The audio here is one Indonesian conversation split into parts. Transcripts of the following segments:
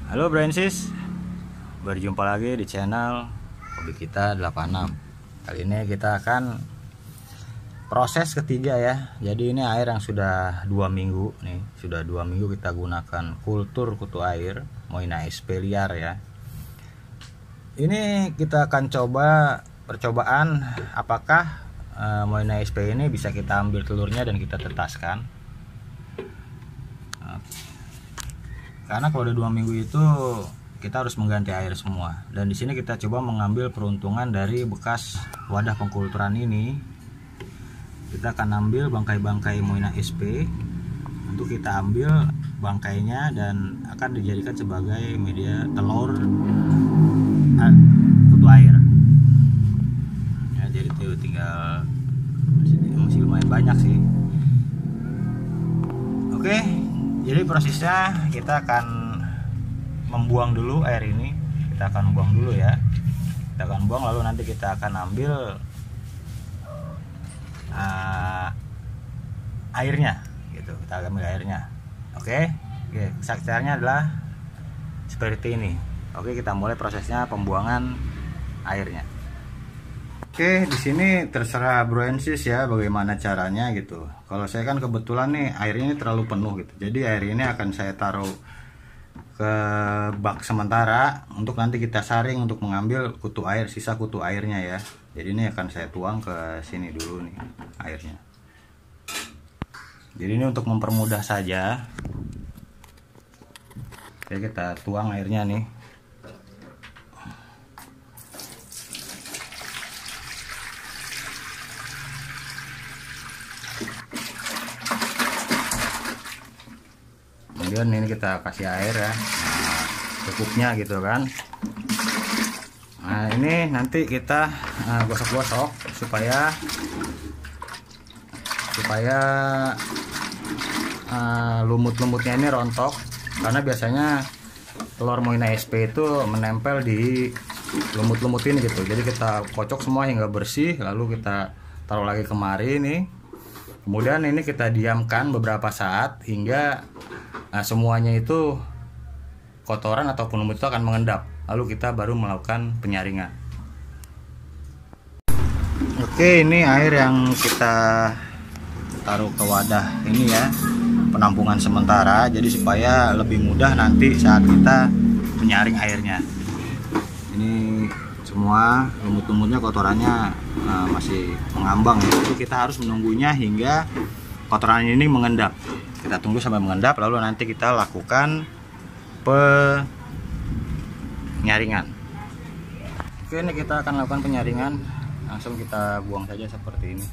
Halo Bransis, berjumpa lagi di channel Hobi Kita 86. Kali ini kita akan proses ketiga ya. Jadi ini air yang sudah 2 minggu nih, sudah 2 minggu kita gunakan kultur kutu air Moina SP liar ya. Ini kita akan coba percobaan apakah Moina SP ini bisa kita ambil telurnya dan kita tetaskan. Karena kalau udah 2 minggu itu kita harus mengganti air semua. Dan di sini kita coba mengambil peruntungan dari bekas wadah pengkulturan ini. Kita akan ambil bangkai-bangkai Moina SP untuk kita ambil bangkainya dan akan dijadikan sebagai media telur kutu air. Ya, jadi itu tinggal masih lumayan banyak sih. Oke. Jadi prosesnya kita akan membuang dulu air ini. Kita akan buang dulu ya. Kita akan buang lalu nanti kita akan ambil airnya gitu. Kita ambil airnya. Oke. Caranya adalah seperti ini. Oke, kita mulai prosesnya pembuangan airnya. Oke, di sini terserah Bransis ya bagaimana caranya gitu. Kalau saya kan kebetulan nih airnya ini terlalu penuh gitu. Jadi air ini akan saya taruh ke bak sementara untuk nanti kita saring untuk mengambil kutu air, sisa kutu airnya ya. Jadi ini akan saya tuang ke sini dulu nih airnya. Jadi ini untuk mempermudah saja. Oke, kita tuang airnya nih. Kemudian ini kita kasih air ya, nah, cukupnya gitu kan. Nah ini nanti kita gosok-gosok supaya lumut-lumutnya ini rontok, karena biasanya telur Moina SP itu menempel di lumut-lumut ini gitu. Jadi kita kocok semua hingga bersih, lalu kita taruh lagi kemari nih. Kemudian ini kita diamkan beberapa saat hingga semuanya itu kotoran ataupun lumut itu akan mengendap. Lalu kita baru melakukan penyaringan. Oke, ini air yang kita taruh ke wadah ini ya, penampungan sementara. Jadi supaya lebih mudah nanti saat kita menyaring airnya. Ini semua lumut-lumutnya, kotorannya masih mengambang ya. Jadi kita harus menunggunya hingga kotoran ini mengendap. Kita tunggu sampai mengendap, lalu nanti kita lakukan penyaringan. Oke, ini kita akan lakukan penyaringan. Langsung kita buang saja seperti ini.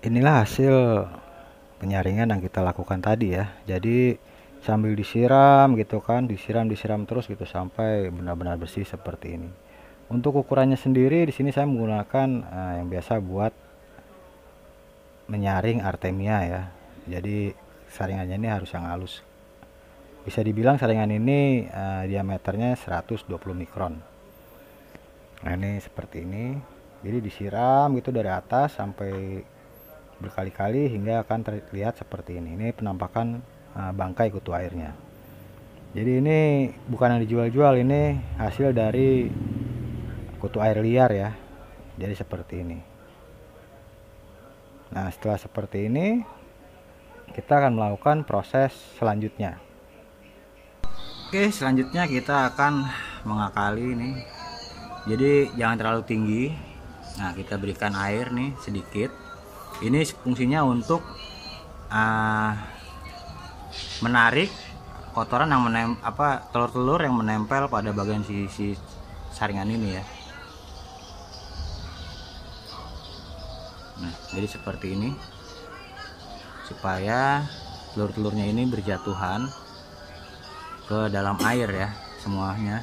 Inilah hasil penyaringan yang kita lakukan tadi ya. Jadi sambil disiram gitu kan, disiram terus gitu sampai benar-benar bersih seperti ini. Untuk ukurannya sendiri di sini saya menggunakan yang biasa buat menyaring artemia ya. Jadi saringannya ini harus yang halus. Bisa dibilang saringan ini diameternya 120 mikron. Nah ini seperti ini. Jadi disiram gitu dari atas sampai berkali-kali hingga akan terlihat seperti ini. Ini penampakan bangkai kutu airnya. Jadi ini bukan yang dijual-jual, ini hasil dari kutu air liar ya. Jadi seperti ini. Nah setelah seperti ini kita akan melakukan proses selanjutnya. Oke, selanjutnya kita akan mengakali ini. Jadi jangan terlalu tinggi. Nah kita berikan air nih sedikit. Ini fungsinya untuk menarik kotoran yang telur-telur yang menempel pada bagian sisi saringan ini ya. Nah, jadi seperti ini supaya telur-telurnya ini berjatuhan ke dalam air ya semuanya.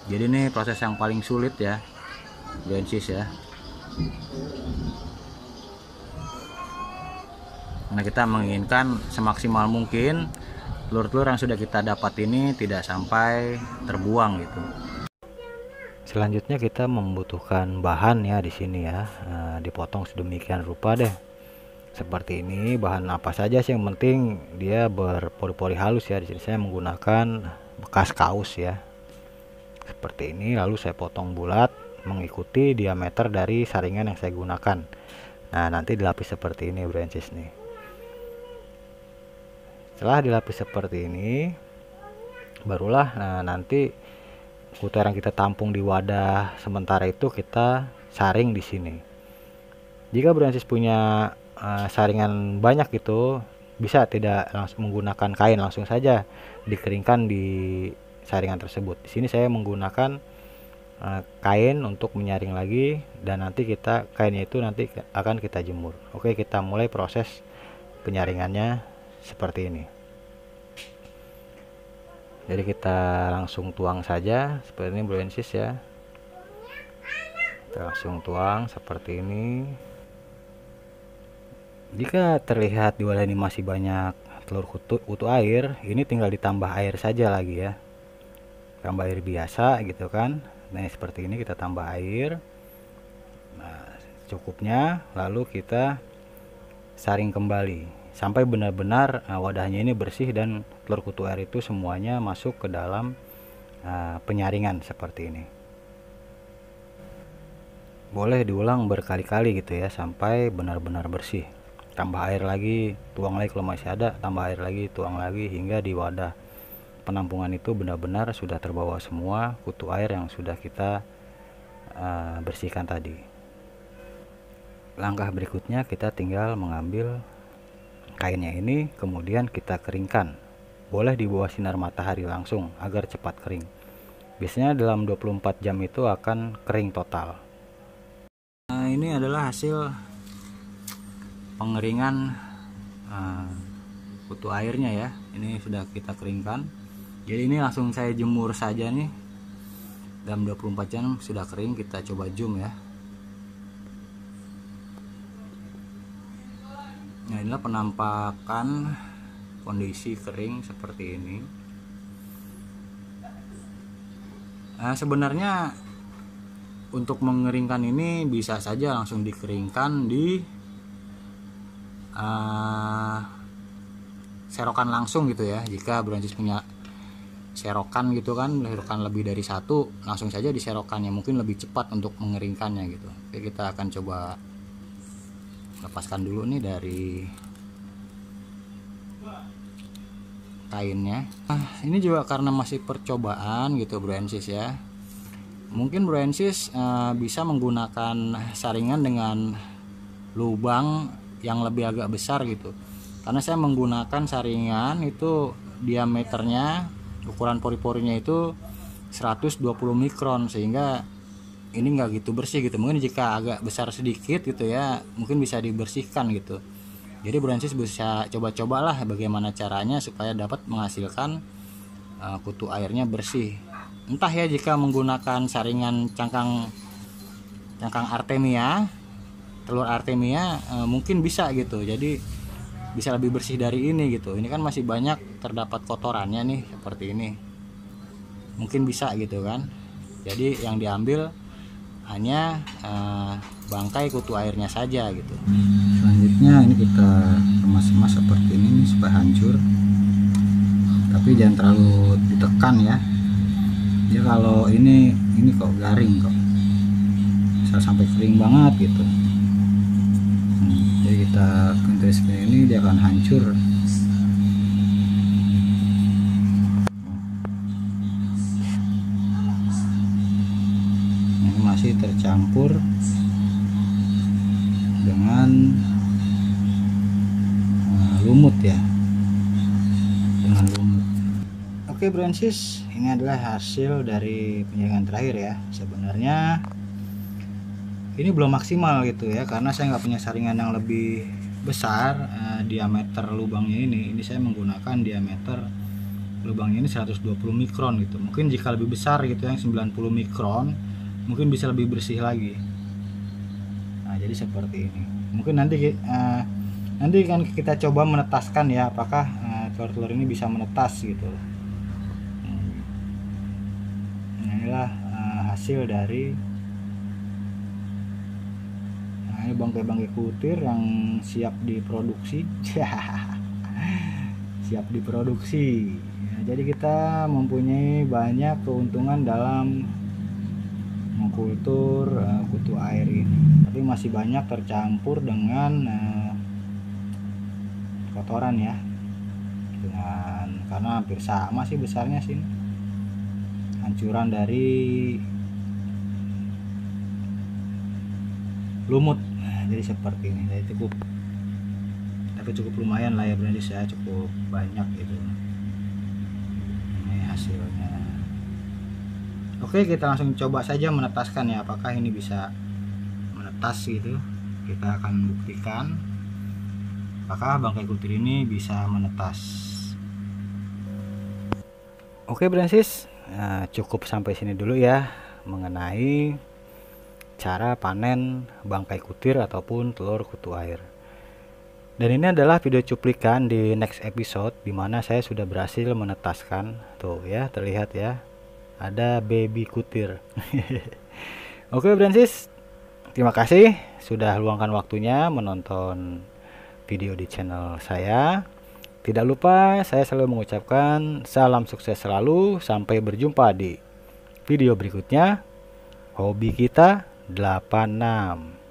Jadi ini proses yang paling sulit ya, Bransis ya. Karena kita menginginkan semaksimal mungkin telur-telur yang sudah kita dapat ini tidak sampai terbuang gitu. Selanjutnya kita membutuhkan bahan ya di sini ya. Dipotong sedemikian rupa deh. Seperti ini. Bahan apa saja sih, yang penting dia berpori-pori halus ya. Di sini saya menggunakan bekas kaos ya. Seperti ini, lalu saya potong bulat mengikuti diameter dari saringan yang saya gunakan. Nah, nanti dilapis seperti ini branches nih. Setelah dilapis seperti ini, barulah nanti kutu air yang kita tampung di wadah sementara itu kita saring di sini. Jika branches punya saringan banyak gitu, bisa tidak langsung menggunakan kain, langsung saja dikeringkan di saringan tersebut. Di sini saya menggunakan kain untuk menyaring lagi, dan nanti kainnya itu nanti akan kita jemur. Oke, kita mulai proses penyaringannya seperti ini. Jadi kita langsung tuang saja seperti ini branches ya. Kita langsung tuang seperti ini. Jika terlihat di wadah ini masih banyak telur kutu air, ini tinggal ditambah air saja lagi ya. Tambah air biasa gitu kan. Nah, seperti ini kita tambah air. Nah, cukupnya, lalu kita saring kembali sampai benar-benar wadahnya ini bersih dan telur kutu air itu semuanya masuk ke dalam penyaringan seperti ini. Boleh diulang berkali-kali gitu ya sampai benar-benar bersih. Tambah air lagi, tuang lagi kalau masih ada, tambah air lagi, tuang lagi, hingga di wadah penampungan itu benar-benar sudah terbawa semua kutu air yang sudah kita bersihkan tadi. Langkah berikutnya kita tinggal mengambil kainnya ini, kemudian kita keringkan. Boleh di bawah sinar matahari langsung agar cepat kering. Biasanya dalam 24 jam itu akan kering total. Nah, ini adalah hasil pengeringan kutu airnya ya. Ini sudah kita keringkan. Jadi ini langsung saya jemur saja nih. Dalam 24 jam sudah kering. Kita coba zoom ya. Nah, inilah penampakan kondisi kering seperti ini. Nah, sebenarnya untuk mengeringkan ini bisa saja langsung dikeringkan di serokan langsung gitu ya. Jika branches punya serokan gitu kan, serokan lebih dari satu, langsung saja diserokannya, mungkin lebih cepat untuk mengeringkannya gitu. Oke, kita akan coba lepaskan dulu nih dari kainnya. Ini juga karena masih percobaan gitu branches ya. Mungkin branches bisa menggunakan saringan dengan lubang yang lebih agak besar gitu. Karena saya menggunakan saringan itu diameternya, ukuran pori-porinya itu 120 mikron, sehingga ini nggak gitu bersih gitu. Mungkin jika agak besar sedikit gitu ya, mungkin bisa dibersihkan gitu. Jadi branches bisa coba-cobalah bagaimana caranya supaya dapat menghasilkan kutu airnya bersih. Entah ya, jika menggunakan saringan cangkang artemia, telur artemia, mungkin bisa gitu. Jadi bisa lebih bersih dari ini gitu. Ini kan masih banyak terdapat kotorannya nih seperti ini. Mungkin bisa gitu kan. Jadi yang diambil hanya bangkai kutu airnya saja gitu. Selanjutnya ini kita remas-remas seperti ini nih, supaya hancur. Tapi jangan terlalu ditekan ya. Ya kalau ini kok garing kok. Bisa sampai kering banget gitu. Jadi kita kentris ini dia akan hancur. Ini masih tercampur dengan lumut ya, dengan lumut. Oke branches, ini adalah hasil dari penyaringan terakhir ya. Sebenarnya ini belum maksimal gitu ya, karena saya nggak punya saringan yang lebih besar. Diameter lubangnya ini saya menggunakan diameter lubangnya ini 120 mikron gitu. Mungkin jika lebih besar gitu yang 90 mikron, mungkin bisa lebih bersih lagi. Nah, jadi seperti ini. Mungkin nanti kan kita coba menetaskan ya, apakah telur-telur ini bisa menetas gitu. Nah, inilah hasil hasil dari ini bangkai-bangkai kutir yang siap diproduksi. Siap diproduksi ya, jadi kita mempunyai banyak keuntungan dalam mengkultur kutu air ini, tapi masih banyak tercampur dengan kotoran ya, karena hampir sama sih besarnya sini, hancuran dari lumut. Jadi seperti ini, jadi cukup lumayan lah ya Brandis ya, cukup banyak gitu. Ini hasilnya. Oke, kita langsung coba saja menetaskan ya, apakah ini bisa menetas gitu. Kita akan buktikan apakah bangkai kutir ini bisa menetas. Oke Brandis, nah, cukup sampai sini dulu ya mengenai cara panen bangkai kutir ataupun telur kutu air. Dan ini adalah video cuplikan di next episode dimana saya sudah berhasil menetaskan. Tuh ya, terlihat ya, ada baby kutir. Oke Brandis, terima kasih sudah luangkan waktunya menonton video di channel saya. Tidak lupa saya selalu mengucapkan salam sukses selalu. Sampai berjumpa di video berikutnya. Hobi kita 86.